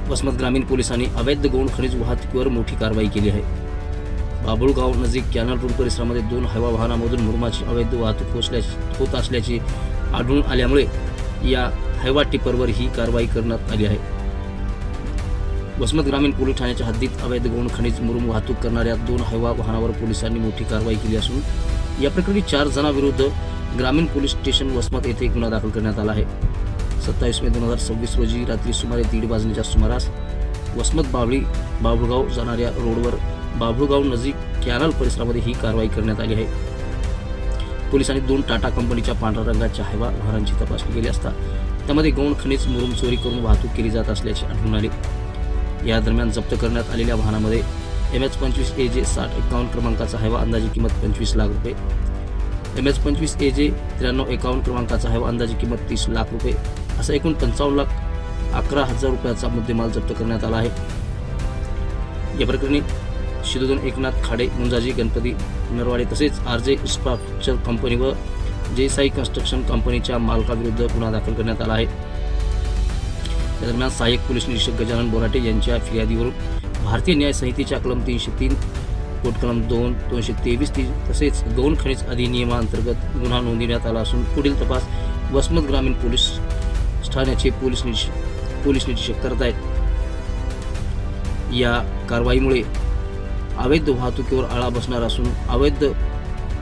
वसमत ग्रामीण पोलिसांनी अवैध गौण खनिज वाहतुकीवर मोठी कारवाई केली आहे। बाभुळगाव नजीक कॅनल रोड परिसरामध्ये 2 हायवा वाहनामधून मुरुमाची अवैध वाहतूक होत असल्याची आढळून आल्यामुळे या हायवा टिपरवर ही कारवाई करण्यात आली आहे। वसमत ग्रामीण पोलीस ठाण्याच्या हद्दीत अवैध गौण खनिज मुरुम वाहतूक करणाऱ्या 2 हायवा वाहनावर पोलिसांनी मोठी कारवाई केली असून या प्रकरणी 4 जणांविरुद्ध ग्रामीण पोलीस स्टेशन वसमत येथे गुन्हा दाखल करण्यात आला आहे। 27 मे 2026 रोजी रात्री सुमारे 1:30 वाजण्याच्या सुमारास वसमत बाभुळगाव जाणाऱ्या रोडवर बाभुळगाव नजीक कॅनल परिसरामध्ये ही कारवाई करण्यात आली आहे। पोलिसांनी 2 टाटा कंपनीच्या पांढऱ्या रंगाच्या हायवा वाहनांची तपासणी केली असता त्यामध्ये गौण खनिज मुरुम चोरी करून वाहतूक केली जात असल्याचे आढळून आले। या दरम्यान जप्त करण्यात आलेल्या वाहनामध्ये MH25 AJ 6051 क्रमांकाचा हायवा अंदाजे किंमत 25 लाख रुपये, MH25 AJ 9351 क्रमांकाचा हायवा अंदाजे किंमत 30 लाख रुपये असा एकूण 55,11,000 रुपयाचा मुद्देमाल जप्त करण्यात आला आहे। या प्रकरणी शिदोदन एकनाथ खाडे, मुंजाजी गणपती नरवाडे तसेच RJ इन्फ्रास्ट्रक्चर कंपनी व जयसाई कन्स्ट्रक्शन कंपनीच्या मालकाविरुद्ध गुन्हा दाखल करण्यात आला आहे। या दरम्यान सहाय्यक पोलीस निरीक्षक गजानन बोराटे यांच्या फिर्यादीवरून भारतीय न्याय संहितेच्या कलम 303, कलम 2, 223 तसेच गौण खनिज अधिनियमांतर्गत गुन्हा नोंदवण्यात आला असून पुढील तपास वसमत ग्रामीण पोलीस ठाण्याचे पोलीस निरीक्षक करत आहेत। या कारवाईमुळे अवैध वाहतुकीवर आळा बसणार असून अवैध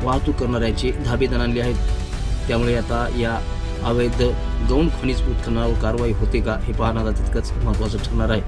वाहतूक करणाऱ्यांचे धाबे दणाणले आहेत। त्यामुळे आता या अवैध गौण खनिज उत्खननावर कारवाई होते का हे पाहणं तितकंच महत्त्वाचं ठरणार आहे।